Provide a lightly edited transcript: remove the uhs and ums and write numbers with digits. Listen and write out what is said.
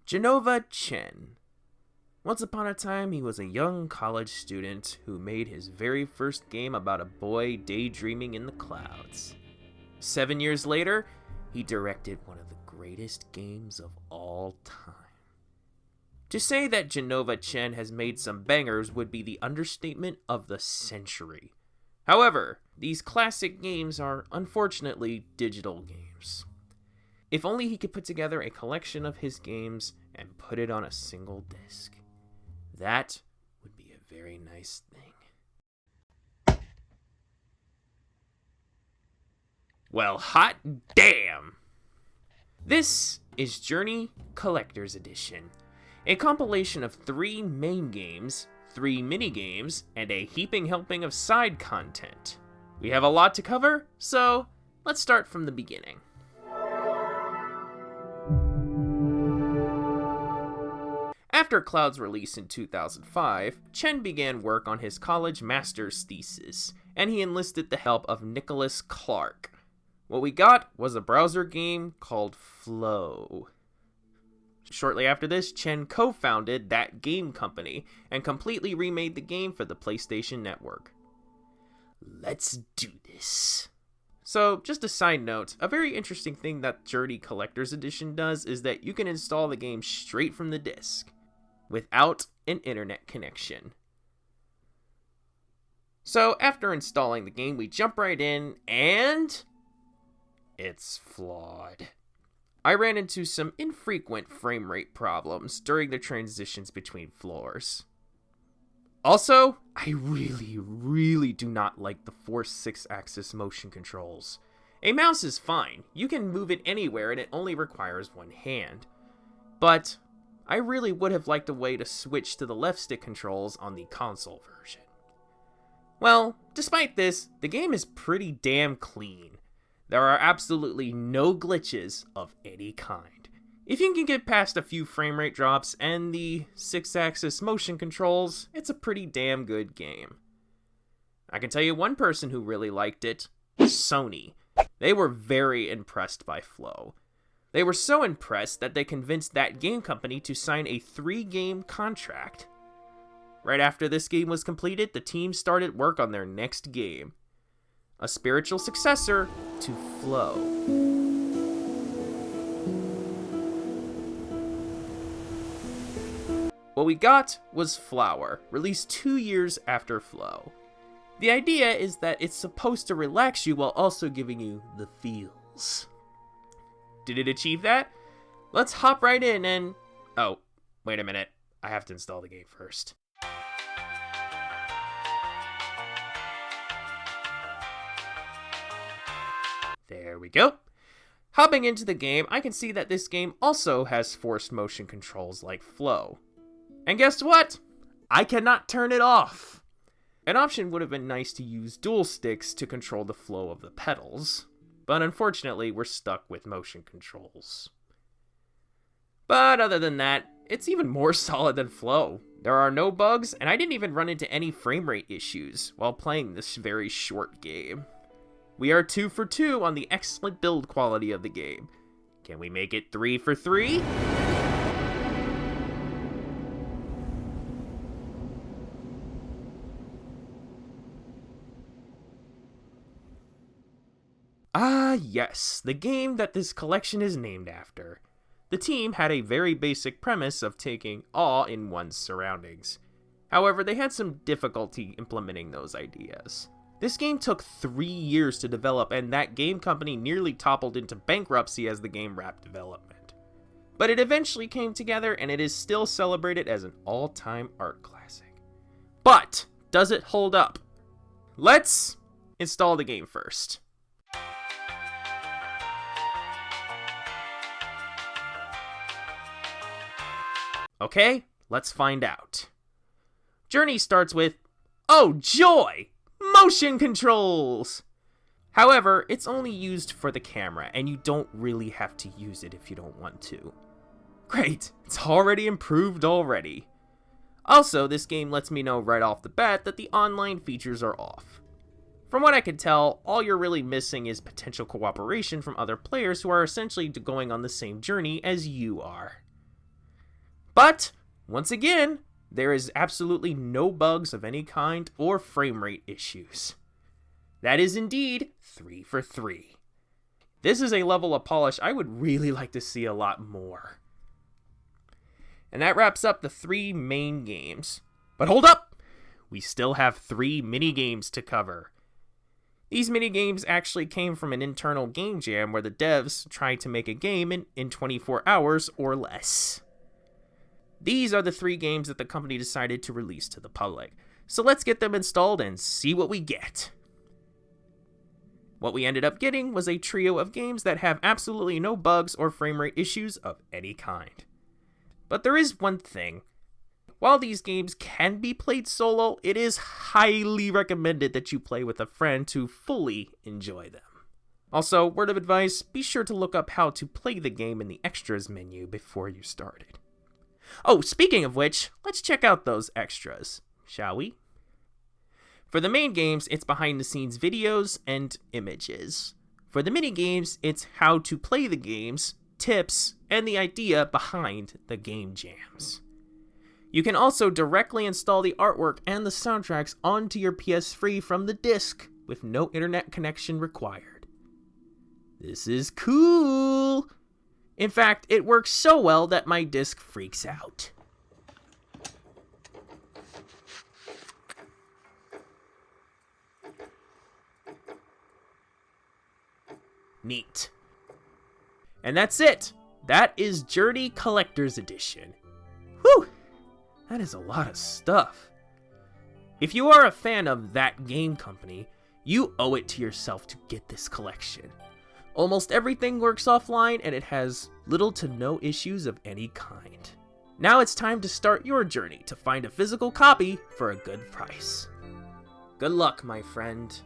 Jenova Chen. Once upon a time, he was a young college student who made his very first game about a boy daydreaming in the clouds. 7 years later, he directed one of the greatest games of all time. To say that Jenova Chen has made some bangers would be the understatement of the century. However, these classic games are unfortunately digital games. If only he could put together a collection of his games and put it on a single disc. That would be a very nice thing. Well, hot damn! This is Journey Collector's Edition, a compilation of 3 main games, 3 mini-games, and a heaping helping of side content. We have a lot to cover, so let's start from the beginning. After Cloud's release in 2005, Chen began work on his college master's thesis, and he enlisted the help of Nicholas Clark. What we got was a browser game called Flow. Shortly after this, Chen co-founded that game company and completely remade the game for the PlayStation Network. Let's do this. So, just a side note, a very interesting thing that Journey Collector's Edition does is that you can install the game straight from the disc, without an internet connection. So, after installing the game, we jump right in, and it's flawed. I ran into some infrequent frame rate problems during the transitions between floors. Also, I really do not like the forced 6-axis motion controls. A mouse is fine, you can move it anywhere and it only requires one hand. But I really would have liked a way to switch to the left stick controls on the console version. Well, despite this, the game is pretty damn clean. There are absolutely no glitches of any kind. If you can get past a few frame rate drops and the 6-axis motion controls, it's a pretty damn good game. I can tell you one person who really liked it, Sony. They were very impressed by Flow. They were so impressed that they convinced that game company to sign a 3-game contract. Right after this game was completed, the team started work on their next game, a spiritual successor to Flow. What we got was Flower, released 2 years after Flow. The idea is that it's supposed to relax you while also giving you the feels. Did it achieve that? Let's hop right in and... Oh, wait a minute. I have to install the game first. There we go. Hopping into the game, I can see that this game also has forced motion controls like Flow. And guess what? I cannot turn it off. An option would have been nice to use dual sticks to control the flow of the pedals, but unfortunately we're stuck with motion controls. But other than that, it's even more solid than Flow. There are no bugs, and I didn't even run into any frame rate issues while playing this very short game. We are 2 for 2 on the excellent build quality of the game. Can we make it 3 for 3? Ah, yes, the game that this collection is named after. The team had a very basic premise of taking awe in one's surroundings. However, they had some difficulty implementing those ideas. This game took 3 years to develop, and that game company nearly toppled into bankruptcy as the game wrapped development. But it eventually came together, and it is still celebrated as an all-time art classic. But, does it hold up? Let's install the game first. Okay, let's find out. Journey starts with, oh joy! Motion controls! However, it's only used for the camera, and you don't really have to use it if you don't want to. Great, it's already improved already. Also, this game lets me know right off the bat that the online features are off. From what I can tell, all you're really missing is potential cooperation from other players who are essentially going on the same journey as you are. But, once again, there is absolutely no bugs of any kind or frame rate issues. That is indeed 3 for 3. This is a level of polish I would really like to see a lot more. And that wraps up the 3 main games. But hold up! We still have 3 mini-games to cover. These mini-games actually came from an internal game jam where the devs tried to make a game in 24 hours or less. These are the 3 games that the company decided to release to the public. So let's get them installed and see what we get. What we ended up getting was a trio of games that have absolutely no bugs or frame rate issues of any kind. But there is one thing. While these games can be played solo, it is highly recommended that you play with a friend to fully enjoy them. Also, word of advice, be sure to look up how to play the game in the extras menu before you started. Oh, speaking of which, let's check out those extras, shall we? For the main games, it's behind the scenes videos and images. For the mini games, it's how to play the games, tips, and the idea behind the game jams. You can also directly install the artwork and the soundtracks onto your PS3 from the disc with no internet connection required. This is cool! In fact, it works so well that my disc freaks out. Neat. And that's it. That is Journey Collector's Edition. Whew! That is a lot of stuff. If you are a fan of that game company, you owe it to yourself to get this collection. Almost everything works offline and it has little to no issues of any kind. Now it's time to start your journey to find a physical copy for a good price. Good luck, my friend.